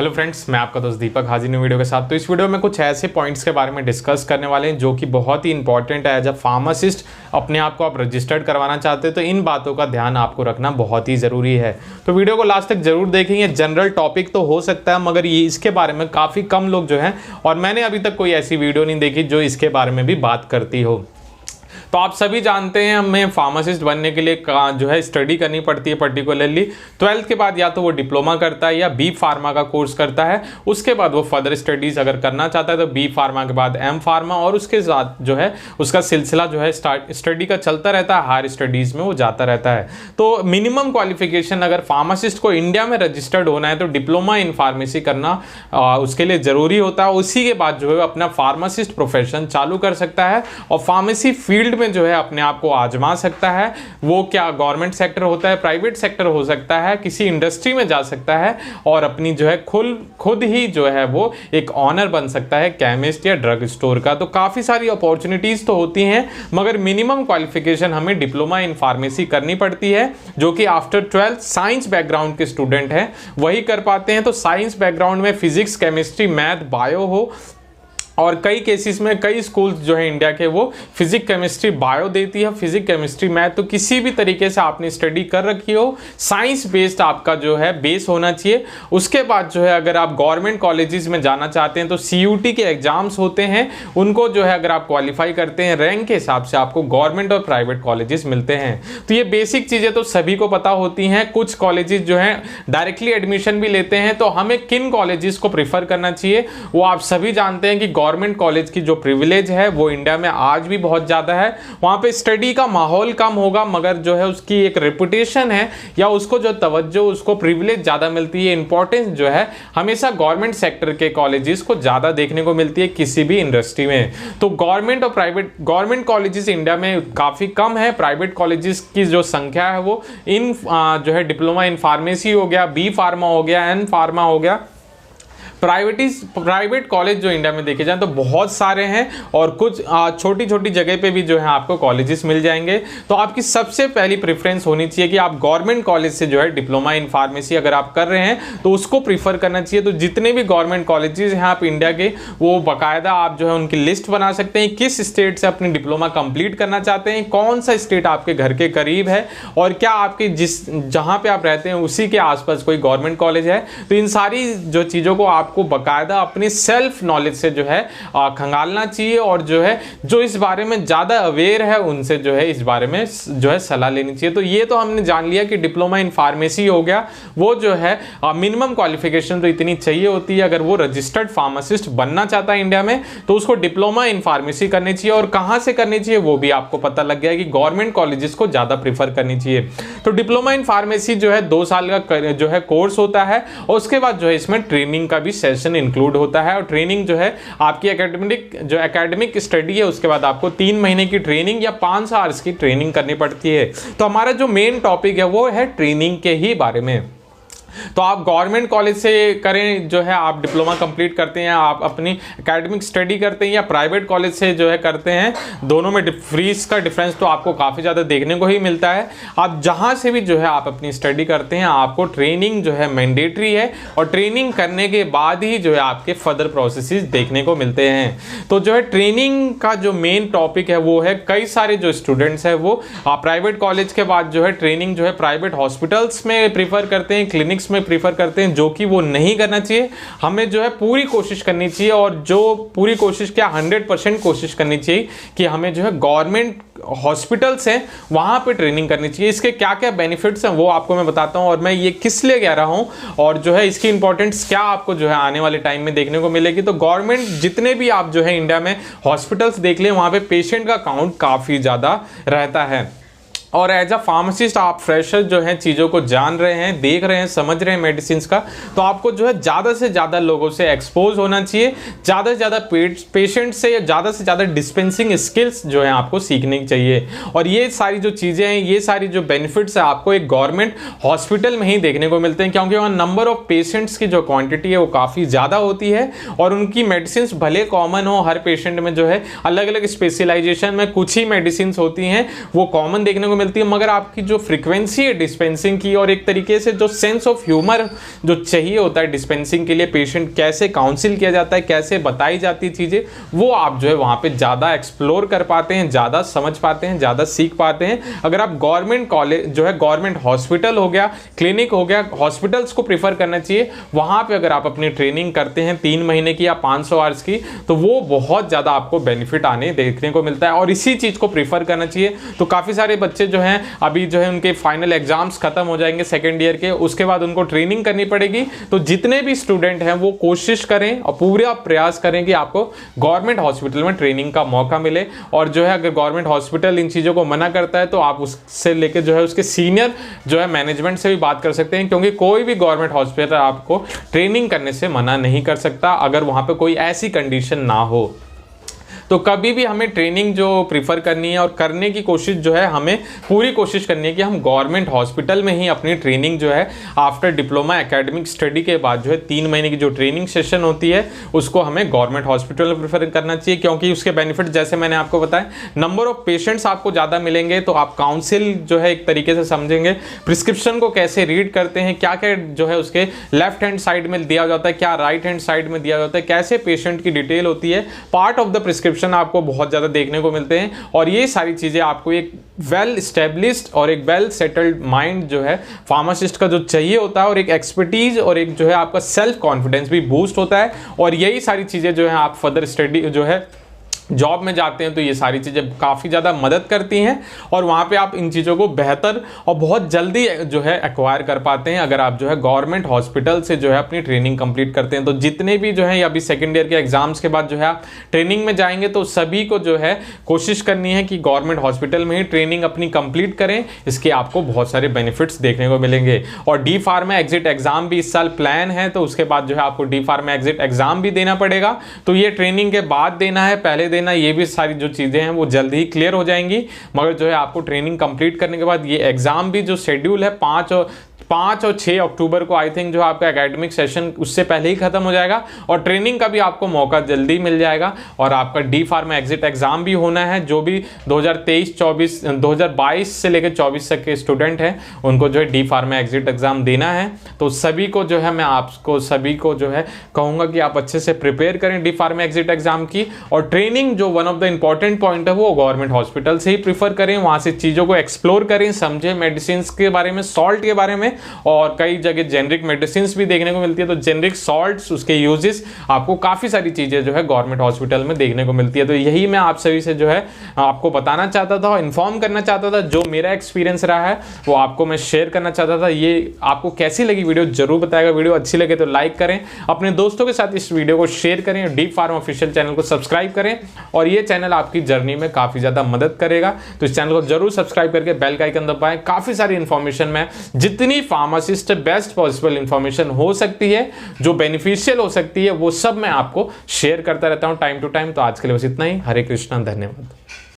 Hello friends, मैं आपका दोस्त दीपक हाजिर हूं वीडियो के साथ। तो इस वीडियो में कुछ ऐसे पॉइंट्स के बारे में डिस्कस करने वाले हैं जो कि बहुत ही इंपॉर्टेंट है। एज अ फार्मासिस्ट अपने आप को आप रजिस्टर्ड करवाना चाहते हैं तो इन बातों का ध्यान आपको रखना बहुत ही ज़रूरी है। तो वीडियो को लास्ट तक जरूर देखेंगे। जनरल टॉपिक तो हो सकता है मगर ये इसके बारे में काफ़ी कम लोग जो हैं, और मैंने अभी तक कोई ऐसी वीडियो नहीं देखी जो इसके बारे में भी बात करती हो। तो आप सभी जानते हैं हमें फार्मासिस्ट बनने के लिए जो है स्टडी करनी पड़ती है। पर्टिकुलरली 12th के बाद या तो वो डिप्लोमा करता है या बी फार्मा का कोर्स करता है। उसके बाद वो फर्दर स्टडीज़ अगर करना चाहता है तो बी फार्मा के बाद एम फार्मा, और उसके साथ जो है उसका सिलसिला जो है स्टडी का चलता रहता है। हायर स्टडीज़ में वो जाता रहता है। तो मिनिमम क्वालिफिकेशन अगर फार्मासिस्ट को इंडिया में रजिस्टर्ड होना है तो डिप्लोमा इन फार्मेसी करना उसके लिए ज़रूरी होता है। उसी के बाद जो है अपना फार्मासिस्ट प्रोफेशन चालू कर सकता है और फार्मेसी फील्ड में जो है अपने आप को आजमा सकता है। वो क्या गवर्नमेंट सेक्टर होता है, प्राइवेट सेक्टर हो सकता है, किसी इंडस्ट्री में जा सकता है और अपनी जो है खुद ही जो है वो एक ऑनर बन सकता है केमिस्ट या ड्रग स्टोर का। तो काफ़ी सारी अपॉर्चुनिटीज़ तो होती हैं मगर मिनिमम क्वालिफिकेशन हमें डिप्लोमा इन फार्मेसी करनी पड़ती है, जो कि आफ्टर 12th साइंस बैकग्राउंड के स्टूडेंट हैं वही कर पाते हैं। तो साइंस बैकग्राउंड में फिजिक्स, केमिस्ट्री, मैथ, बायो हो, और कई केसेस में कई स्कूल्स जो है इंडिया के वो फिजिक्स, केमिस्ट्री, बायो देती है, फिजिक्स, केमिस्ट्री, मैथ। तो किसी भी तरीके से आपने स्टडी कर रखी हो, साइंस बेस्ड आपका जो है बेस होना चाहिए। उसके बाद जो है अगर आप गवर्नमेंट कॉलेजेस में जाना चाहते हैं तो CUT के एग्जाम्स होते हैं, उनको जो है अगर आप क्वालिफाई करते हैं रैंक के हिसाब से आपको गवर्नमेंट और प्राइवेट कॉलेजेस मिलते हैं। तो ये बेसिक चीज़ें तो सभी को पता होती हैं। कुछ कॉलेजेस जो हैं डायरेक्टली एडमिशन भी लेते हैं, तो हमें किन कॉलेजेस को प्रीफर करना चाहिए वो आप सभी जानते हैं कि गवर्नमेंट कॉलेज की जो प्रिविलेज है वो इंडिया में आज भी बहुत ज़्यादा है। वहाँ पे स्टडी का माहौल कम होगा मगर जो है उसकी एक रेपुटेशन है या उसको जो तवज्जो, उसको प्रिविलेज ज़्यादा मिलती है। इंपॉर्टेंस जो है हमेशा गवर्नमेंट सेक्टर के कॉलेजेस को ज़्यादा देखने को मिलती है किसी भी इंडस्ट्री में। तो गवर्नमेंट और प्राइवेट, गवर्नमेंट कॉलेजेस इंडिया में काफ़ी कम है। प्राइवेट कॉलेजेस की जो संख्या है वो इन जो है डिप्लोमा इन फार्मेसी हो गया, बी फार्मा हो गया, एन फार्मा हो गया, प्राइवेट कॉलेज जो इंडिया में देखे जाए तो बहुत सारे हैं और कुछ छोटी छोटी जगह पे भी जो है आपको कॉलेजेस मिल जाएंगे। तो आपकी सबसे पहली प्रेफरेंस होनी चाहिए कि आप गवर्नमेंट कॉलेज से जो है डिप्लोमा इन फार्मेसी अगर आप कर रहे हैं तो उसको प्रीफर करना चाहिए। तो जितने भी गवर्नमेंट कॉलेजेस हैं आप इंडिया के, वो बाकायदा आप जो है उनकी लिस्ट बना सकते हैं। किस स्टेट से अपनी डिप्लोमा कंप्लीट करना चाहते हैं, कौन सा स्टेट आपके घर के करीब है और क्या आपके जहाँ पे आप रहते हैं उसी के आसपास कोई गवर्नमेंट कॉलेज है। तो इन सारी जो चीज़ों को आपको बकायदा अपनी सेल्फ नॉलेज से जो है खंगालना चाहिए और जो है जो इस बारे में ज़्यादा अवेयर है उनसे जो है इस बारे में जो है सलाह लेनी चाहिए। तो ये तो हमने जान लिया कि डिप्लोमा इन फार्मेसी हो गया, वो जो है मिनिमम क्वालिफिकेशन तो इतनी चाहिए होती है। अगर वो रजिस्टर्ड फार्मासिस्ट बनना चाहता है इंडिया में तो उसको डिप्लोमा इन फार्मेसी करनी चाहिए। और कहाँ से करनी चाहिए वो भी आपको पता लग गया कि गवर्नमेंट कॉलेजेस को ज़्यादा प्रीफर करनी चाहिए। तो डिप्लोमा इन फार्मेसी जो है 2 साल का जो है कोर्स होता है और उसके बाद जो है इसमें ट्रेनिंग का भी सेशन इंक्लूड होता है। और ट्रेनिंग जो है आपकी एकेडमिक स्टडी है उसके बाद आपको 3 महीने की ट्रेनिंग या 5 आवर्स की ट्रेनिंग करनी पड़ती है। तो हमारा जो मेन टॉपिक है वो है ट्रेनिंग के ही बारे में। तो आप गवर्नमेंट कॉलेज से करें जो है आप डिप्लोमा कंप्लीट करते हैं, आप अपनी एकेडमिक स्टडी करते हैं, या प्राइवेट कॉलेज से जो है करते हैं, दोनों में फीस का डिफरेंस तो आपको काफ़ी ज़्यादा देखने को ही मिलता है। आप जहाँ से भी जो है आप अपनी स्टडी करते हैं आपको ट्रेनिंग जो है मैंडेटरी है और ट्रेनिंग करने के बाद ही जो है आपके फर्दर प्रोसेसेस देखने को मिलते हैं। तो जो है ट्रेनिंग का जो मेन टॉपिक है वो है, कई सारे जो स्टूडेंट्स हैं वो प्राइवेट कॉलेज के बाद जो है ट्रेनिंग जो है प्राइवेट हॉस्पिटल्स में प्रीफर करते हैं, क्लिनिक्स में प्रीफर करते हैं, जो कि वो नहीं करना चाहिए। हमें जो है पूरी कोशिश करनी चाहिए और जो पूरी कोशिश क्या 100% कोशिश करनी चाहिए कि हमें जो है गवर्नमेंट हॉस्पिटल्स हैं वहाँ पे ट्रेनिंग करनी चाहिए। इसके क्या क्या बेनिफिट्स हैं वो आपको मैं बताता हूँ और मैं ये किस लिए कह रहा हूँ और जो है इसकी इंपॉर्टेंस क्या आपको जो है आने वाले टाइम में देखने को मिलेगी। तो गवर्नमेंट जितने भी आप जो है इंडिया में हॉस्पिटल्स देख लें वहाँ पे पेशेंट का काउंट काफ़ी ज़्यादा रहता है। और एज अ फार्मासिस्ट आप फ्रेशर जो हैं चीज़ों को जान रहे हैं, देख रहे हैं, समझ रहे हैं मेडिसिन का, तो आपको जो है ज़्यादा से ज़्यादा लोगों से एक्सपोज होना चाहिए, ज़्यादा से ज़्यादा पेशेंट से ज़्यादा से ज़्यादा डिस्पेंसिंग स्किल्स जो है आपको सीखनी चाहिए। और ये सारी जो चीज़ें हैं, ये सारी जो बेनिफिट्स है आपको एक गवर्नमेंट हॉस्पिटल में ही देखने को मिलते हैं, क्योंकि वहाँ नंबर ऑफ पेशेंट्स की जो क्वान्टिटी है वो काफ़ी ज़्यादा होती है और उनकी मेडिसिन भले कॉमन हो, हर पेशेंट में जो है अलग अलग स्पेशलाइजेशन में कुछ ही मेडिसिन होती हैं वो कॉमन देखने को मिलती है, मगर आपकी जो फ्रीक्वेंसी है डिस्पेंसिंग की और एक तरीके से जो सेंस ऑफ ह्यूमर जो चाहिए होता है डिस्पेंसिंग के लिए, पेशेंट कैसे काउंसिल किया जाता है, कैसे बताई जाती चीज़ें, वो आप जो है वहाँ पे ज़्यादा एक्सप्लोर कर पाते हैं, ज़्यादा समझ पाते हैं, ज़्यादा सीख पाते हैं। अगर आप गवर्नमेंट कॉलेज जो है, गवर्नमेंट हॉस्पिटल हो गया, क्लिनिक हो गया, हॉस्पिटल्स को प्रीफर करना चाहिए। वहाँ पे अगर आप अपनी ट्रेनिंग करते हैं 3 महीने की या 500 आवर्स की, तो वो बहुत ज़्यादा आपको बेनिफिट आने देखने को मिलता है और इसी चीज़ को प्रीफर करना चाहिए। तो काफ़ी सारे बच्चे जो हैं अभी जो है उनके फाइनल एग्जाम्स खत्म हो जाएंगे सेकेंड ईयर के, उसके बाद उनको ट्रेनिंग करनी पड़ेगी। तो जितने भी स्टूडेंट हैं वो कोशिश करें और पूरा प्रयास करें कि आपको गवर्नमेंट हॉस्पिटल में ट्रेनिंग का मौका मिले। और जो है अगर गवर्नमेंट हॉस्पिटल इन चीज़ों को मना करता है तो आप उससे लेके जो है उसके सीनियर जो है मैनेजमेंट से भी बात कर सकते हैं, क्योंकि कोई भी गवर्नमेंट हॉस्पिटल आपको ट्रेनिंग करने से मना नहीं कर सकता अगर वहाँ पे कोई ऐसी कंडीशन ना हो। तो कभी भी हमें ट्रेनिंग जो प्रीफर करनी है और करने की कोशिश जो है, हमें पूरी कोशिश करनी है कि हम गवर्नमेंट हॉस्पिटल में ही अपनी ट्रेनिंग जो है आफ्टर डिप्लोमा एकेडमिक स्टडी के बाद जो है 3 महीने की जो ट्रेनिंग सेशन होती है उसको हमें गवर्नमेंट हॉस्पिटल में प्रीफर करना चाहिए, क्योंकि उसके बेनिफिट जैसे मैंने आपको बताया, नंबर ऑफ पेशेंट्स आपको ज़्यादा मिलेंगे, तो आप काउंसिल जो है एक तरीके से समझेंगे, प्रिस्क्रिप्शन को कैसे रीड करते हैं, क्या क्या जो है उसके लेफ्ट हैंड साइड में दिया जाता है, क्या राइट हैंड साइड में दिया जाता है, कैसे पेशेंट की डिटेल होती है, पार्ट ऑफ द प्रिस्क्रिप्शन आपको बहुत ज्यादा देखने को मिलते हैं। और ये सारी चीजें आपको एक वेल स्टेब्लिश्ड और एक वेल सेटल्ड माइंड जो है फार्मासिस्ट का जो चाहिए होता है, और एक एक्सपर्टीज और एक जो है आपका सेल्फ कॉन्फिडेंस भी बूस्ट होता है। और यही सारी चीजें जो है आप फर्दर स्टडी जो है जॉब में जाते हैं तो ये सारी चीज़ें काफ़ी ज़्यादा मदद करती हैं और वहाँ पे आप इन चीज़ों को बेहतर और बहुत जल्दी जो है एक्वायर कर पाते हैं अगर आप जो है गवर्नमेंट हॉस्पिटल से जो है अपनी ट्रेनिंग कंप्लीट करते हैं। तो जितने भी जो है अभी सेकेंड ईयर के एग्जाम्स के बाद जो है आप ट्रेनिंग में जाएंगे तो सभी को जो है कोशिश करनी है कि गवर्नमेंट हॉस्पिटल में ही ट्रेनिंग अपनी कंप्लीट करें, इसके आपको बहुत सारे बेनिफिट्स देखने को मिलेंगे। और डी फार्मा एग्जिट एग्जाम भी इस साल प्लान है, तो उसके बाद जो है आपको डी फार्मा एग्जिट एग्जाम भी देना पड़ेगा। तो ये ट्रेनिंग के बाद देना है, पहले देना, ये भी सारी जो चीजें हैं वो जल्दी ही क्लियर हो जाएंगी। मगर जो है आपको ट्रेनिंग कंप्लीट करने के बाद ये एग्जाम भी जो शेड्यूल है 5 और 6 अक्टूबर को आई थिंक जो आपका एकेडमिक सेशन उससे पहले ही खत्म हो जाएगा और ट्रेनिंग का भी आपको मौका जल्दी मिल जाएगा। और आपका डी फार्मा एग्जिट एग्जाम भी होना है, जो भी 2022 से लेकर 24 तक के स्टूडेंट हैं उनको जो है डी फार्मा एग्जिट एग्जाम देना है। तो सभी को जो है मैं आपको सभी को जो है कहूँगा कि आप अच्छे से प्रिपेयर करें डी फार्मा एग्जिट एग्जाम की। और ट्रेनिंग जो one of the important point है वो गवर्नमेंट हॉस्पिटल से ही प्रीफर करें, वहाँ से चीज़ों को एक्सप्लोर करें, समझें मेडिसिन के बारे में, सॉल्ट के बारे में। और कई जगह जेनरिक मेडिसिन भी देखने को मिलती है, तो जेनरिक सॉल्ट्स उसके यूजेस आपको काफ़ी सारी चीज़ें जो है गवर्नमेंट हॉस्पिटल में देखने को मिलती है। तो यही मैं आप सभी से जो है आपको बताना चाहता था और इन्फॉर्म करना चाहता था, जो मेरा एक्सपीरियंस रहा है वो आपको मैं शेयर करना चाहता था। ये आपको कैसी लगी वीडियो जरूर बताएगा, वीडियो अच्छी लगे तो लाइक करें, अपने दोस्तों के साथ इस वीडियो को शेयर करें, डी फार्मा ऑफिशियल चैनल को सब्सक्राइब करें और ये चैनल आपकी जर्नी में काफ़ी ज़्यादा मदद करेगा। तो इस चैनल को जरूर सब्सक्राइब करके बेल का आइकन दबाएं। काफ़ी सारी इन्फॉर्मेशन में जितनी फार्मासिस्ट बेस्ट पॉसिबल इंफॉर्मेशन हो सकती है, जो बेनिफिशियल हो सकती है, वो सब मैं आपको शेयर करता रहता हूं टाइम टू टाइम। तो आज के लिए बस इतना ही। हरे कृष्णा, धन्यवाद।